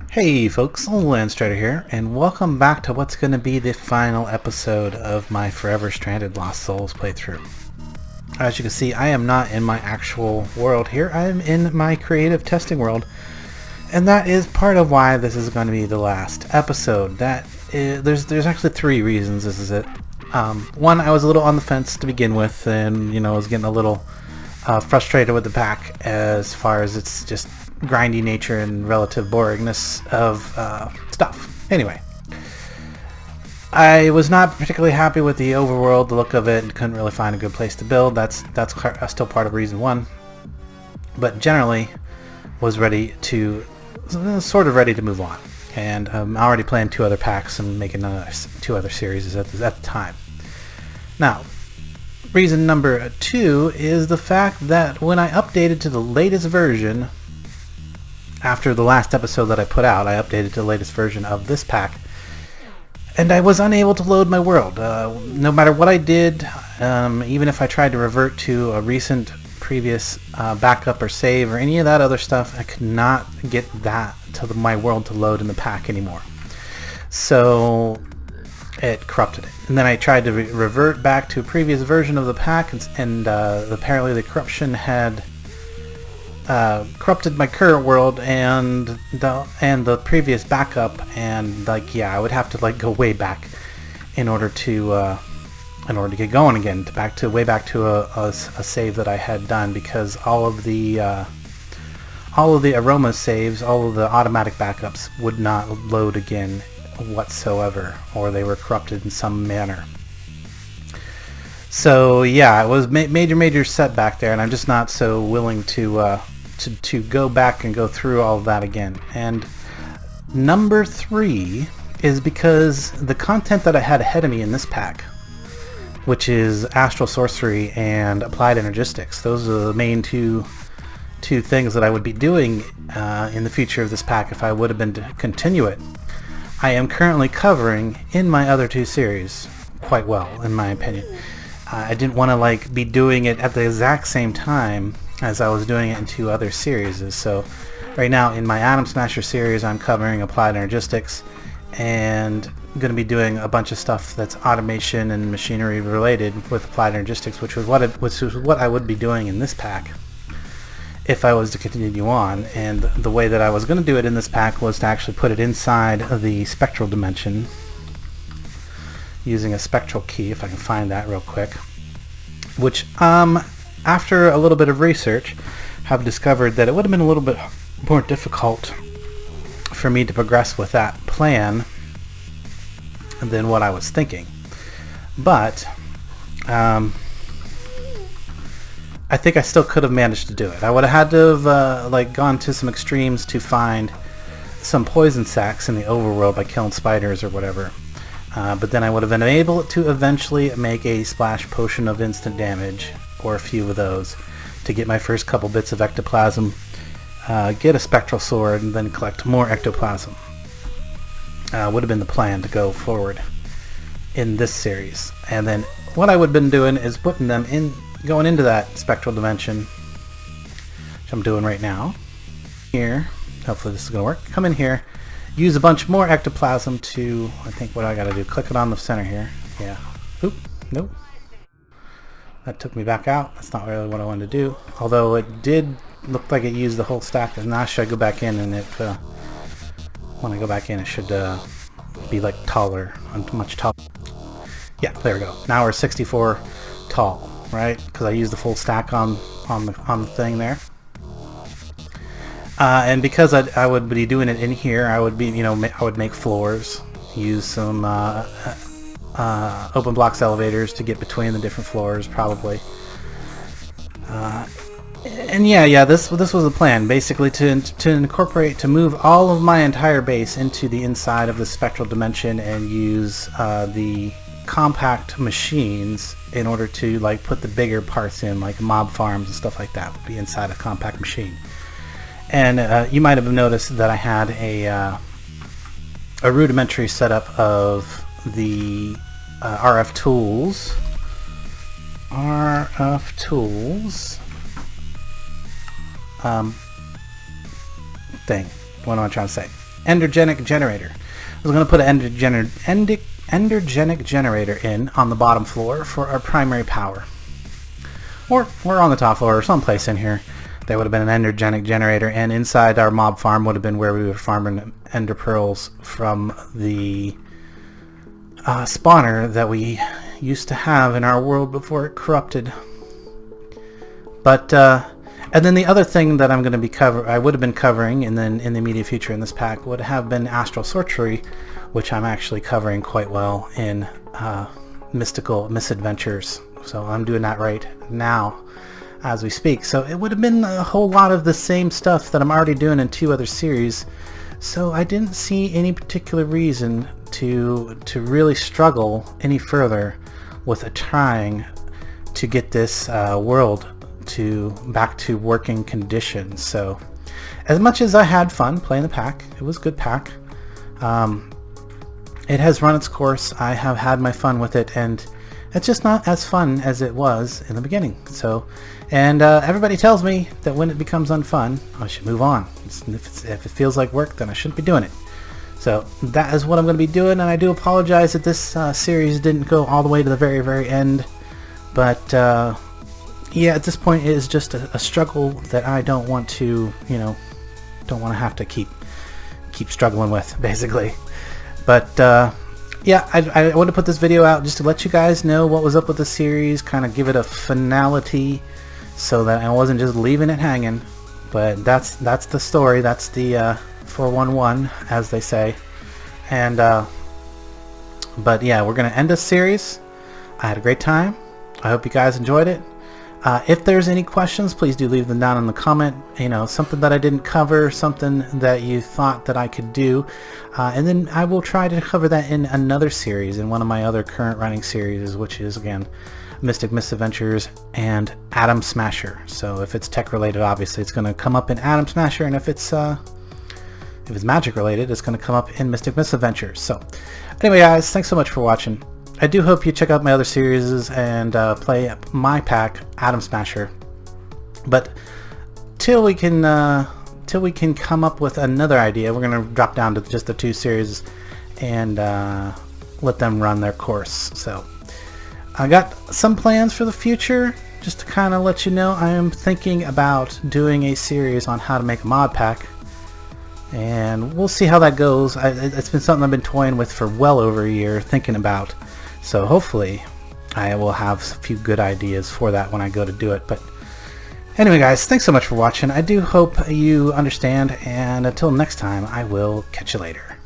Hey folks, Landstryder here, and welcome back to what's going to be the final episode of my Forever Stranded Lost Souls playthrough. As you can see, I am not in my actual world here, I am in my creative testing world, and that is part of why this is going to be the last episode. There's actually three reasons this is it. One, I was a little on the fence to begin with, and I was getting a little frustrated with the pack as far as its just grindy nature and relative boringness of stuff. Anyway, I was not particularly happy with the overworld, the look of it, and couldn't really find a good place to build. That's still part of reason one, but generally was ready to ready to move on. And I'm already playing two other packs and making two other series at the time. Now, reason number two is the fact that when I updated to the latest version, after the last episode that I put out, I updated to the latest version of this pack, and I was unable to load my world. No matter what I did, even if I tried to revert to a recent previous backup or save or any of that other stuff, I could not get that to my world to load in the pack anymore. So it corrupted it. And then I tried to revert back to a previous version of the pack, and apparently the corruption had corrupted my current world and the previous backup, and I would have to go way back in order to get going again, way back to a save that I had done, because all of the aroma saves, all of the automatic backups would not load again whatsoever, or they were corrupted in some manner. So yeah, it was major setback there, and I'm just not so willing to go back and go through all of that again. And number three is because the content that I had ahead of me in this pack, which is astral sorcery and applied energistics, those are the main two things that I would be doing in the future of this pack if I would have been to continue it. I am currently covering in my other two series quite well, in my opinion. I didn't want to be doing it at the exact same time as I was doing it in two other series. So right now in my Atom Smasher series, I'm covering applied energistics, and I'm going to be doing a bunch of stuff that's automation and machinery related with applied energistics, which was what I would be doing in this pack if I was to continue on. And the way that I was going to do it in this pack was to actually put it inside of the spectral dimension using a spectral key, if I can find that real quick, which after a little bit of research, have discovered that it would have been a little bit more difficult for me to progress with that plan than what I was thinking. But I think I still could have managed to do it. I would have had to have gone to some extremes to find some poison sacs in the overworld by killing spiders or whatever. But then I would have been able to eventually make a splash potion of instant damage, or a few of those, to get my first couple bits of ectoplasm, get a spectral sword, and then collect more ectoplasm. Would have been the plan to go forward in this series. And then what I would have been doing is putting them in, going into that spectral dimension, which I'm doing right now. Here, hopefully this is going to work. Come in here, use a bunch more ectoplasm to, I think what I got to do, click it on the center here. Yeah. Oop, nope. That took me back out. That's not really what I wanted to do. Although it did look like it used the whole stack. And now should I go back in, and when I go back in, it should be taller, much taller. Yeah, there we go. Now we're 64 tall, right? Because I used the full stack on the thing there. And because I would be doing it in here, I would be, I would make floors, use some open blocks elevators to get between the different floors, probably. And yeah, this was the plan, basically to move all of my entire base into the inside of the spectral dimension and use the compact machines in order to put the bigger parts in, like mob farms and stuff like that would be inside a compact machine. And you might have noticed that I had a rudimentary setup of the RF tools thing. What am I trying to say? endergenic generator. I was going to put an endergenic generator in on the bottom floor for our primary power. Or on the top floor or someplace in here. There would have been an endergenic generator, and inside our mob farm would have been where we were farming ender pearls from the spawner that we used to have in our world before it corrupted. But and then the other thing that I'm going to be I would have been covering, and then in the immediate future in this pack would have been astral sorcery, which I'm actually covering quite well in mystical misadventures. So I'm doing that right now as we speak. So it would have been a whole lot of the same stuff that I'm already doing in 2 other series. So I didn't see any particular reason to really struggle any further with trying to get this world back to working conditions. So as much as I had fun playing the pack, it was a good pack. It has run its course. I have had my fun with it, and it's just not as fun as it was in the beginning. So, and everybody tells me that when it becomes unfun, I should move on. If it feels like work, then I shouldn't be doing it. So that is what I'm going to be doing, and I do apologize that this series didn't go all the way to the very, very end. But yeah, at this point it is just a struggle that I don't want to, don't want to have to keep struggling with, basically. But yeah, I want to put this video out just to let you guys know what was up with the series, kind of give it a finality, so that I wasn't just leaving it hanging. But that's the story. That's the 411, as they say. And but yeah, we're gonna end this series. I had a great time. I hope you guys enjoyed it. If there's any questions, please do leave them down in the comment. Something that I didn't cover, something that you thought that I could do, and then I will try to cover that in another series, in one of my other current running series, which is, again, Mystic Misadventures and Atom Smasher. So if it's tech related, obviously it's going to come up in Atom Smasher, and if it's magic related, it's going to come up in Mystic Misadventures. So anyway, guys, thanks so much for watching. I do hope you check out my other series and play my pack, Atom Smasher. But till we can come up with another idea, we're going to drop down to just the 2 series and let them run their course. So I got some plans for the future. Just to kind of let you know, I am thinking about doing a series on how to make a mod pack, and we'll see how that goes. It's been something I've been toying with for well over a year, thinking about. So hopefully I will have a few good ideas for that when I go to do it. But anyway, guys, thanks so much for watching. I do hope you understand, and until next time, I will catch you later.